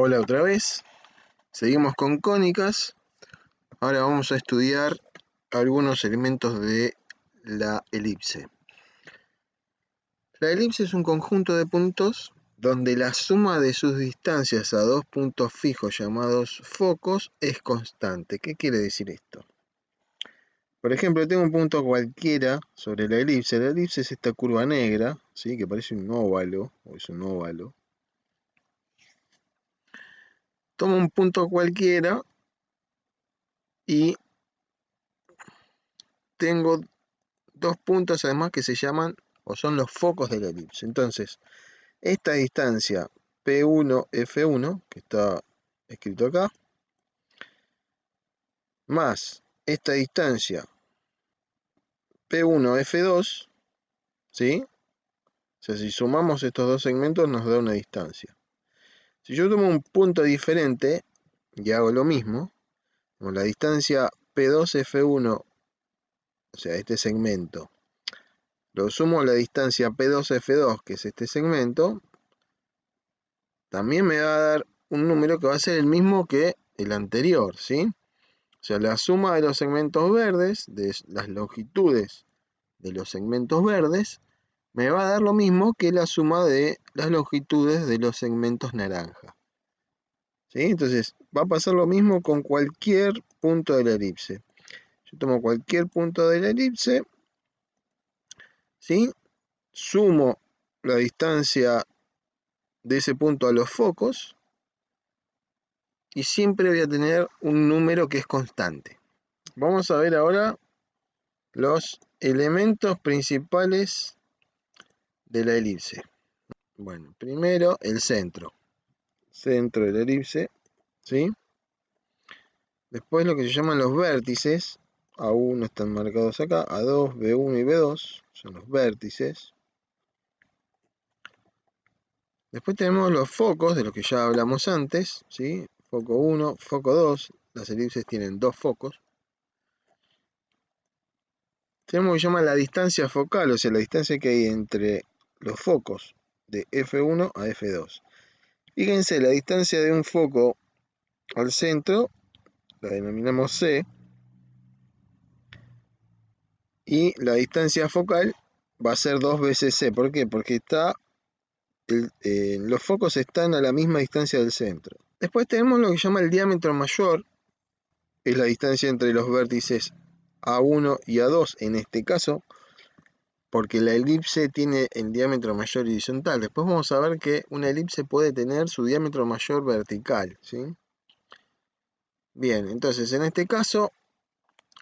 Hola otra vez, seguimos con cónicas. Ahora vamos a estudiar algunos elementos de la elipse. La elipse es un conjunto de puntos donde la suma de sus distancias a dos puntos fijos llamados focos es constante. ¿Qué quiere decir esto? Por ejemplo, tengo un punto cualquiera sobre la elipse. La elipse es esta curva negra, ¿sí? Que parece un óvalo, o es un óvalo. Tomo un punto cualquiera y tengo dos puntos además que se llaman o son los focos de la elipse. Entonces, esta distancia P1, F1, que está escrito acá, más esta distancia P1, F2, ¿sí? O sea, si sumamos estos dos segmentos nos da una distancia. Si yo tomo un punto diferente y hago lo mismo, como la distancia P2, F1, o sea, este segmento, lo sumo a la distancia P2, F2, que es este segmento, también me va a dar un número que va a ser el mismo que el anterior, ¿sí? O sea, la suma de los segmentos verdes, de las longitudes de los segmentos verdes, me va a dar lo mismo que la suma de las longitudes de los segmentos naranja. ¿Sí? Entonces, va a pasar lo mismo con cualquier punto de la elipse. Yo tomo cualquier punto de la elipse, ¿sí? Sumo la distancia de ese punto a los focos, y siempre voy a tener un número que es constante. Vamos a ver ahora los elementos principales de la elipse. Bueno, primero el centro de la elipse, ¿sí? Después lo que se llaman los vértices, A1 están marcados acá, A2, B1 y B2 son los vértices. Después tenemos los focos, de los que ya hablamos antes, ¿sí? Foco 1, foco 2, las elipses tienen dos focos. Tenemos lo que se llama la distancia focal, o sea, la distancia que hay entre los focos de F1 a F2. Fíjense, la distancia de un foco al centro la denominamos C, y la distancia focal va a ser 2 veces C. ¿Por qué? Porque los focos están a la misma distancia del centro. Después tenemos lo que se llama el diámetro mayor, es la distancia entre los vértices A1 y A2 en este caso, porque la elipse tiene el diámetro mayor horizontal. Después vamos a ver que una elipse puede tener su diámetro mayor vertical, ¿sí? Bien, entonces en este caso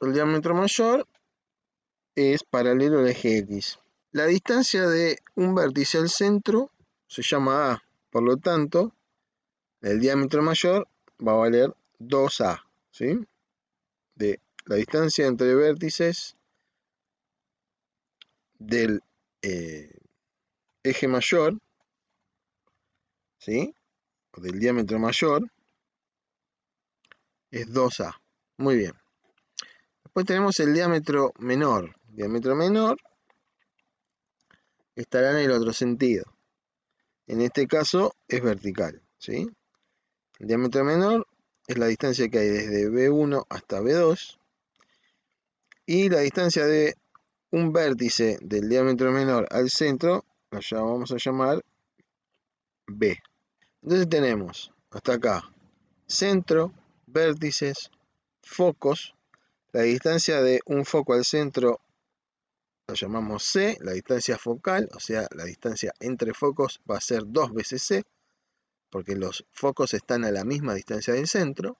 el diámetro mayor es paralelo al eje X. La distancia de un vértice al centro se llama A, por lo tanto el diámetro mayor va a valer 2A, ¿sí? De la distancia entre vértices del eje mayor, ¿sí? O del diámetro mayor, es 2A. Muy bien. Después tenemos el diámetro menor. El diámetro menor estará en el otro sentido. En este caso es vertical, ¿sí? El diámetro menor es la distancia que hay desde B1 hasta B2. Y la distancia de un vértice del diámetro menor al centro, allá vamos a llamar B. Entonces tenemos hasta acá centro, vértices, focos. La distancia de un foco al centro la llamamos C, la distancia focal, o sea, la distancia entre focos va a ser 2 veces C, porque los focos están a la misma distancia del centro.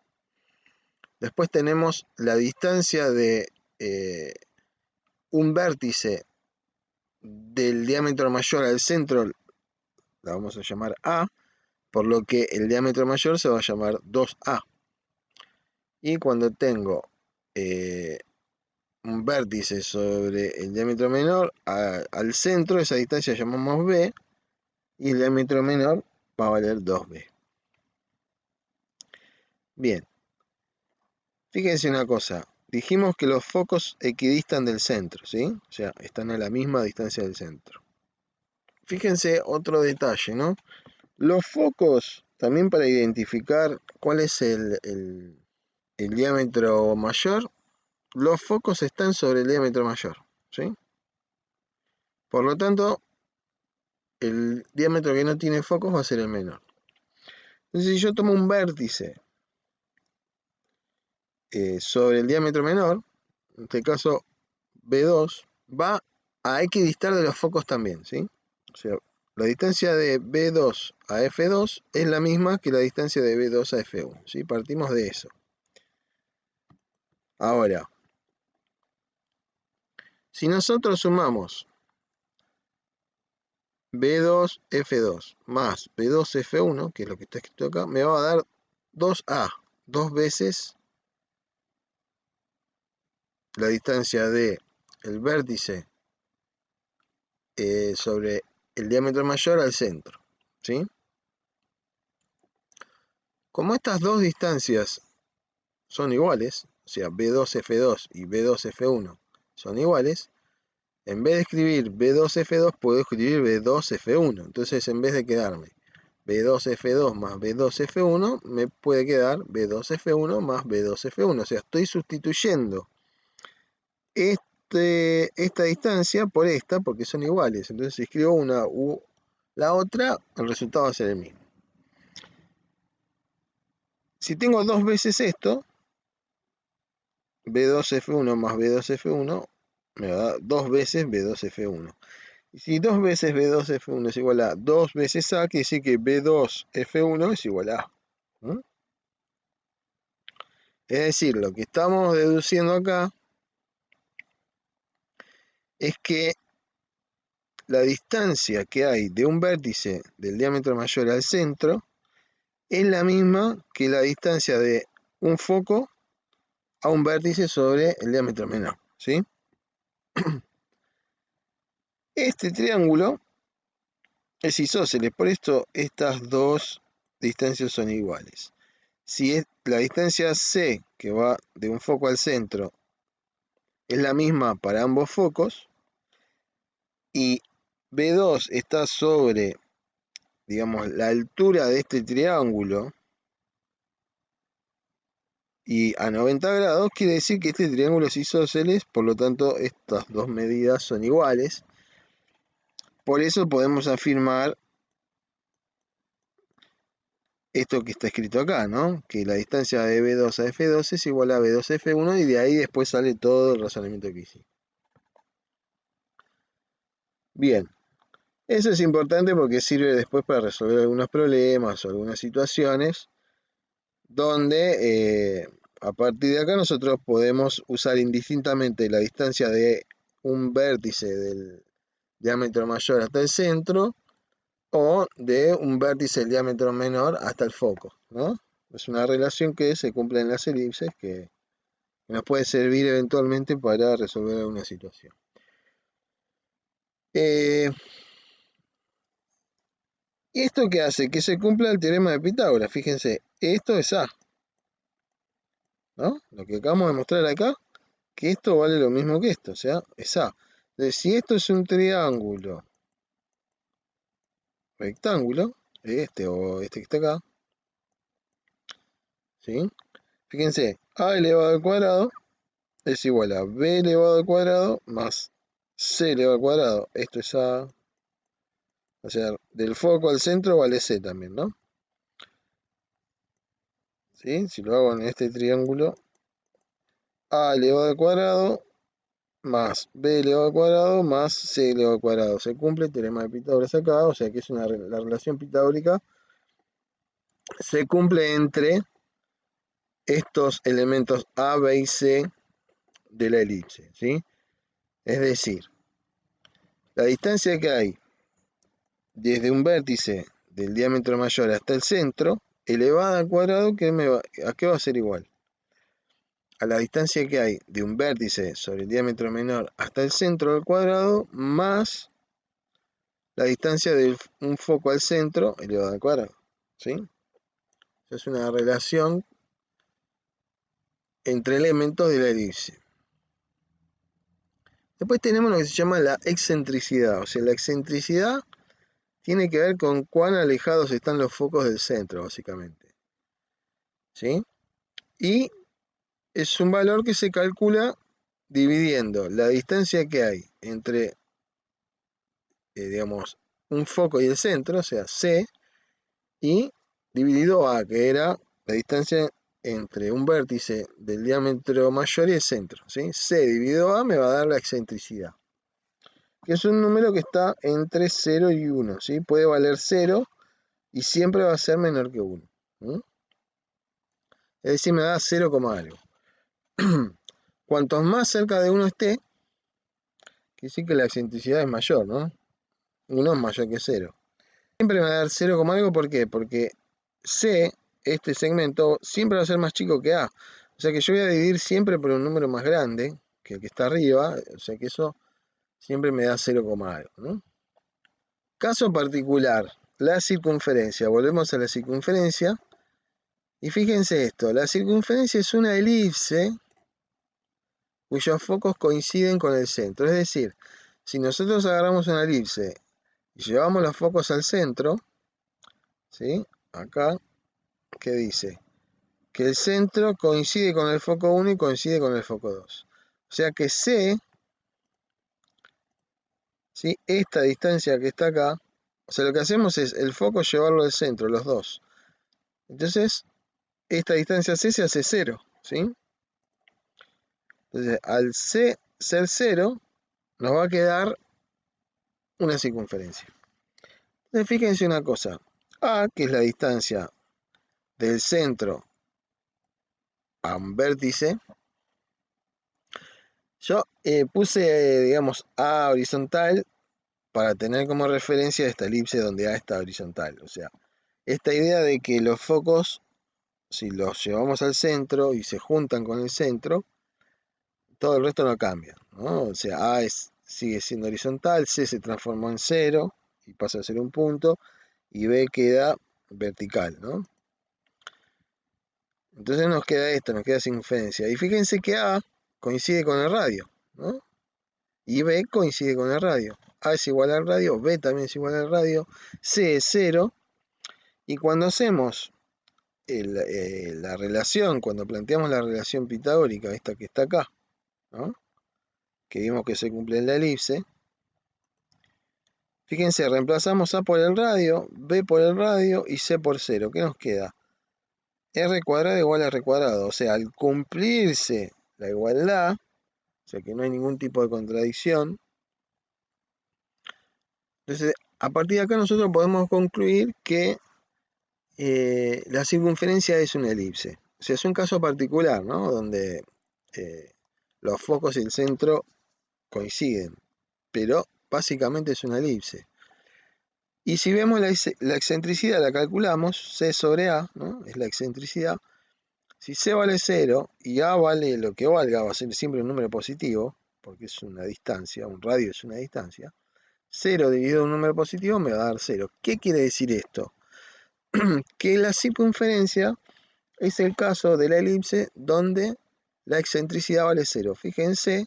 Después tenemos la distancia de un vértice del diámetro mayor al centro, la vamos a llamar A, por lo que el diámetro mayor se va a llamar 2A. Y cuando tengo un vértice sobre el diámetro menor al centro, esa distancia la llamamos B, y el diámetro menor va a valer 2B. Bien, fíjense una cosa, dijimos que los focos equidistan del centro, ¿sí? O sea, están a la misma distancia del centro. Fíjense otro detalle, ¿no? Los focos también para identificar cuál es el diámetro mayor, los focos están sobre el diámetro mayor, ¿sí? Por lo tanto, el diámetro que no tiene focos va a ser el menor. Entonces, si yo tomo un vértice sobre el diámetro menor, en este caso B2, va a equidistar de los focos también, ¿sí? O sea, la distancia de B2 a F2 es la misma que la distancia de B2 a F1, ¿sí? Partimos de eso. Ahora, si nosotros sumamos B2 F2 más B2 F1, que es lo que está escrito acá, me va a dar 2A, dos veces la distancia de el vértice sobre el diámetro mayor al centro, ¿sí? Como estas dos distancias son iguales, o sea, B2F2 y B2F1 son iguales, en vez de escribir B2F2 puedo escribir B2F1. Entonces, en vez de quedarme B2F2 más B2F1, me puede quedar B2F1 más B2F1. O sea, estoy sustituyendo esta distancia por esta porque son iguales. Entonces, si escribo una u la otra, el resultado va a ser el mismo. Si tengo dos veces esto, B2F1 más B2F1 me va a dar dos veces B2F1. Y si dos veces B2F1 es igual a dos veces A, quiere decir que B2F1 es igual a A. ¿Mm? Es decir, lo que estamos deduciendo acá es que la distancia que hay de un vértice del diámetro mayor al centro es la misma que la distancia de un foco a un vértice sobre el diámetro menor, ¿sí? Este triángulo es isósceles, por esto estas dos distancias son iguales. Si es la distancia C, que va de un foco al centro, es la misma para ambos focos, y B2 está sobre, digamos, la altura de este triángulo, y a 90 grados, quiere decir que este triángulo es isósceles, por lo tanto estas dos medidas son iguales. Por eso podemos afirmar esto que está escrito acá, ¿no? Que la distancia de B2 a F2 es igual a B2 a F1, y de ahí después sale todo el razonamiento que hicimos. Bien, eso es importante porque sirve después para resolver algunos problemas o algunas situaciones donde a partir de acá nosotros podemos usar indistintamente la distancia de un vértice del diámetro mayor hasta el centro o de un vértice del diámetro menor hasta el foco, ¿no? Es una relación que se cumple en las elipses que nos puede servir eventualmente para resolver alguna situación. ¿Y esto qué hace? Que se cumpla el teorema de Pitágoras. Fíjense, esto es A, ¿no? Lo que acabamos de mostrar acá, que esto vale lo mismo que esto, o sea, es A. Entonces, si esto es un triángulo rectángulo, este o este que está acá, ¿sí? Fíjense, A elevado al cuadrado es igual a B elevado al cuadrado más C elevado al cuadrado. Esto es A, o sea, del foco al centro vale C también, ¿no? ¿Sí? Si lo hago en este triángulo, A elevado al cuadrado más B elevado al cuadrado más C elevado al cuadrado. Se cumple el teorema de Pitágoras acá, o sea que es la relación pitagórica se cumple entre estos elementos A, B y C de la elipse, ¿sí? Es decir, la distancia que hay desde un vértice del diámetro mayor hasta el centro, elevada al cuadrado, ¿a qué va a ser igual? A la distancia que hay de un vértice sobre el diámetro menor hasta el centro del cuadrado, más la distancia de un foco al centro elevado al cuadrado, ¿sí? Es una relación entre elementos de la elipse. Después tenemos lo que se llama la excentricidad, o sea, la excentricidad tiene que ver con cuán alejados están los focos del centro, básicamente. ¿Sí? Y es un valor que se calcula dividiendo la distancia que hay entre, digamos, un foco y el centro, o sea, C, y dividido A, que era la distancia entre un vértice del diámetro mayor y el centro. ¿Sí? C dividido A me va a dar la excentricidad, que es un número que está entre 0 y 1. ¿Sí? Puede valer 0 y siempre va a ser menor que 1. ¿Sí? Es decir, me da 0, algo. Cuanto más cerca de 1 esté, quiere decir que la excentricidad es mayor, ¿no? 1 es mayor que 0. Siempre me va a dar 0, algo, ¿por qué? Porque C, este segmento, siempre va a ser más chico que A. O sea que yo voy a dividir siempre por un número más grande que el que está arriba, o sea que eso siempre me da 0, algo, ¿no? Caso particular, la circunferencia. Volvemos a la circunferencia. Y fíjense esto, la circunferencia es una elipse cuyos focos coinciden con el centro. Es decir, si nosotros agarramos una elipse y llevamos los focos al centro, ¿sí? Acá, ¿qué dice? Que el centro coincide con el foco 1 y coincide con el foco 2. O sea que C, ¿sí? Esta distancia que está acá, o sea, lo que hacemos es el foco llevarlo al centro, los dos. Entonces, esta distancia C se hace 0, ¿sí? Entonces, al C ser 0, nos va a quedar una circunferencia. Entonces, fíjense una cosa. A, que es la distancia del centro a un vértice, yo puse, digamos, A horizontal para tener como referencia esta elipse donde A está horizontal. O sea, esta idea de que los focos, si los llevamos al centro y se juntan con el centro, todo el resto no cambia, ¿no? O sea, sigue siendo horizontal, C se transformó en 0 y pasa a ser un punto, y B queda vertical, ¿no? Entonces nos queda esto, nos queda circunferencia. Y fíjense que A coincide con el radio, ¿no? Y B coincide con el radio. A es igual al radio, B también es igual al radio, C es 0. Y cuando hacemos la relación, cuando planteamos la relación pitagórica, esta que está acá, ¿no? Que vimos que se cumple en la elipse, fíjense, reemplazamos A por el radio, B por el radio y C por 0. ¿Qué nos queda? R cuadrado igual a R cuadrado. O sea, al cumplirse la igualdad, o sea que no hay ningún tipo de contradicción, entonces a partir de acá nosotros podemos concluir que la circunferencia es una elipse. O sea, es un caso particular, ¿no? Donde los focos y el centro coinciden, pero básicamente es una elipse. Y si vemos la excentricidad, la calculamos, C sobre A, ¿no? Es la excentricidad. Si C vale 0 y A vale lo que valga, va a ser siempre un número positivo, porque es una distancia, un radio es una distancia. 0 dividido un número positivo me va a dar 0. ¿Qué quiere decir esto? Que la circunferencia es el caso de la elipse donde la excentricidad vale 0. Fíjense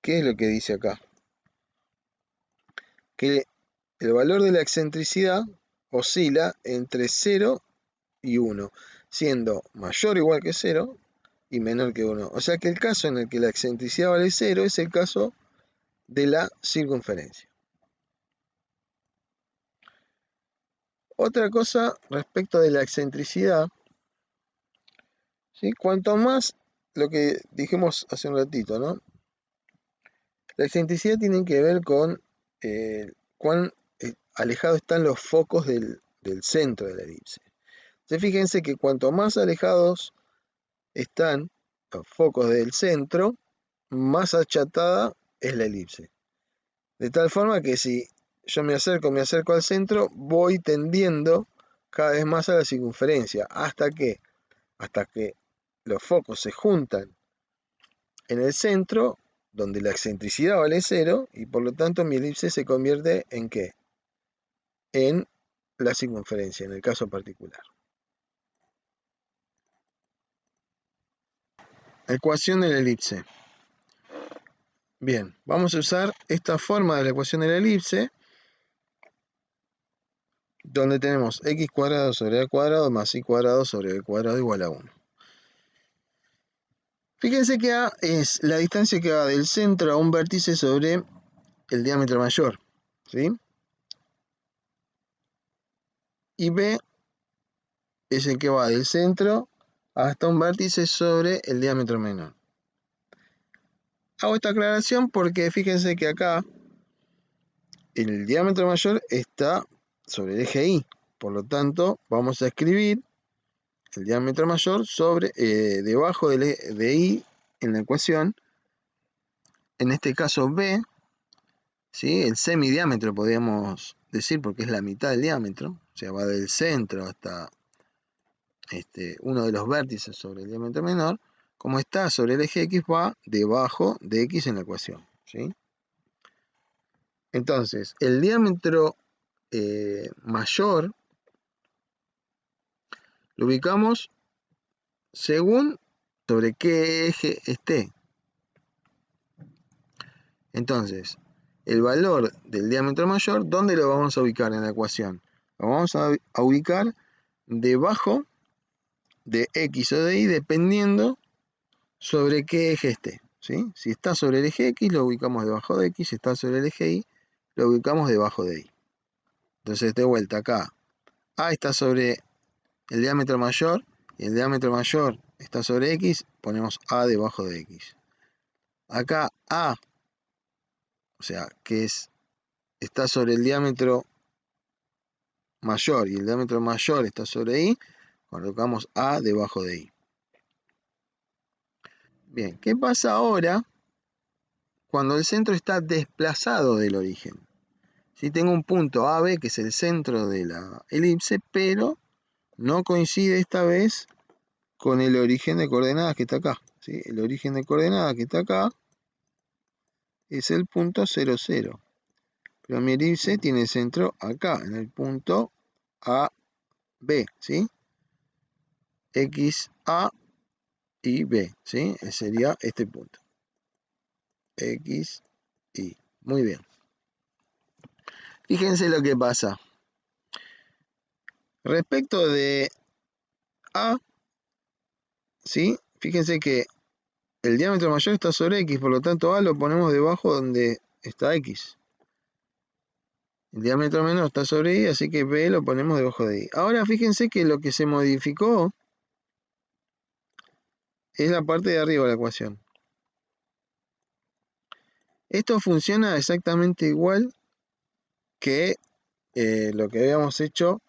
qué es lo que dice acá. Que el valor de la excentricidad oscila entre 0 y 1, siendo mayor o igual que 0 y menor que 1. O sea que el caso en el que la excentricidad vale 0 es el caso de la circunferencia. Otra cosa respecto de la excentricidad, ¿sí? Cuanto más, lo que dijimos hace un ratito, ¿no? La excentricidad tiene que ver con cuán alejados están los focos del centro de la elipse. Entonces fíjense que cuanto más alejados están los focos del centro, más achatada es la elipse. De tal forma que si yo me acerco al centro, voy tendiendo cada vez más a la circunferencia. Hasta que los focos se juntan en el centro, donde la excentricidad vale 0, y por lo tanto mi elipse se convierte ¿en qué? En la circunferencia, en el caso particular. Ecuación de la elipse. Bien, vamos a usar esta forma de la ecuación de la elipse donde tenemos x cuadrado sobre a cuadrado más y cuadrado sobre b cuadrado igual a 1. Fíjense que a es la distancia que va del centro a un vértice sobre el diámetro mayor, ¿sí? Y b es el que va del centro hasta un vértice sobre el diámetro menor. Hago esta aclaración porque fíjense que acá el diámetro mayor está sobre el eje Y. Por lo tanto, vamos a escribir el diámetro mayor sobre debajo de Y en la ecuación. En este caso B, ¿sí? El semidiámetro podríamos decir porque es la mitad del diámetro. O sea, va del centro hasta uno de los vértices sobre el diámetro menor. Como está sobre el eje X, va debajo de X en la ecuación, ¿sí? Entonces, el diámetro mayor lo ubicamos según sobre qué eje esté. Entonces, el valor del diámetro mayor, ¿dónde lo vamos a ubicar en la ecuación? Lo vamos a ubicar debajo de X o de Y, dependiendo sobre qué eje esté, ¿sí? Si está sobre el eje X, lo ubicamos debajo de X. Si está sobre el eje Y, lo ubicamos debajo de Y. Entonces, de vuelta acá, A está sobre el diámetro mayor, y el diámetro mayor está sobre X, ponemos A debajo de X. Acá A, o sea, que está sobre el diámetro mayor, y el diámetro mayor está sobre Y, colocamos A debajo de Y. Bien, ¿qué pasa ahora cuando el centro está desplazado del origen? Si tengo un punto AB, que es el centro de la elipse, pero no coincide esta vez con el origen de coordenadas que está acá, ¿sí? El origen de coordenadas que está acá es el punto 0, 0. Pero mi elipse tiene el centro acá, en el punto AB, ¿sí? X, A y B, ¿sí? Sería este punto. X, Y. Muy bien. Fíjense lo que pasa. Respecto de A, ¿sí? Fíjense que el diámetro mayor está sobre X, por lo tanto A lo ponemos debajo donde está X. El diámetro menor está sobre Y, así que B lo ponemos debajo de Y. Ahora fíjense que lo que se modificó es la parte de arriba de la ecuación. Esto funciona exactamente igual que lo que habíamos hecho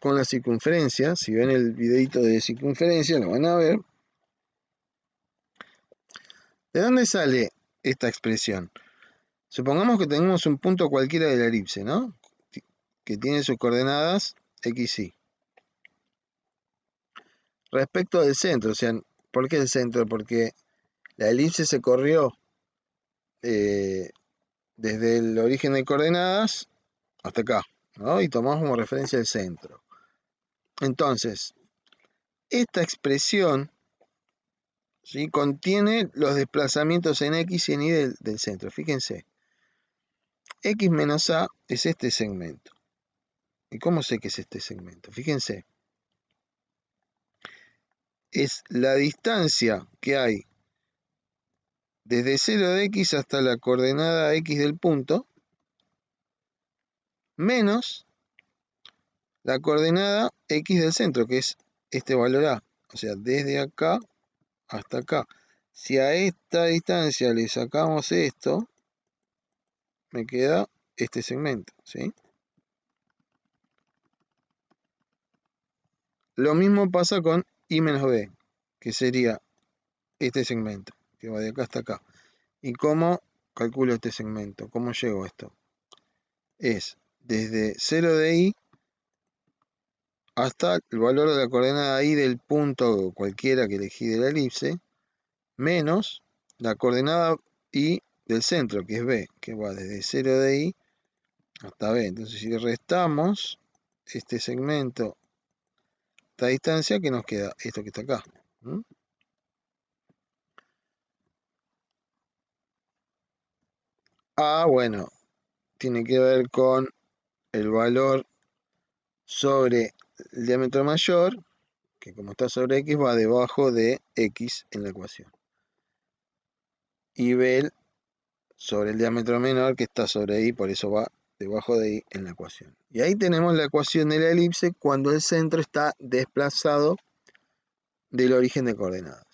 con la circunferencia. Si ven el videito de circunferencia, lo van a ver. ¿De dónde sale esta expresión? Supongamos que tenemos un punto cualquiera de la elipse, ¿no? Que tiene sus coordenadas x, y. Respecto del centro, o sea, ¿por qué el centro? Porque la elipse se corrió desde el origen de coordenadas hasta acá, ¿no? Y tomamos como referencia el centro. Entonces, esta expresión, ¿sí?, contiene los desplazamientos en x y en y del centro. Fíjense, x menos a es este segmento. ¿Y cómo sé que es este segmento? Fíjense, es la distancia que hay desde 0 de x hasta la coordenada x del punto, menos la coordenada x del centro, que es este valor a. O sea, desde acá hasta acá. Si a esta distancia le sacamos esto, me queda este segmento, ¿sí? Lo mismo pasa con y menos b, que sería este segmento, que va de acá hasta acá. ¿Y cómo calculo este segmento? ¿Cómo llego a esto? Es desde 0 de y hasta el valor de la coordenada y del punto cualquiera que elegí de la elipse, menos la coordenada y del centro, que es b, que va desde 0 de y hasta b. Entonces, si restamos este segmento, esta distancia, ¿qué nos queda? Esto que está acá. Bueno, tiene que ver con el valor sobre el diámetro mayor, que como está sobre x va debajo de x en la ecuación. Y B sobre el diámetro menor que está sobre y, por eso va debajo de y en la ecuación. Y ahí tenemos la ecuación de la elipse cuando el centro está desplazado del origen de coordenadas.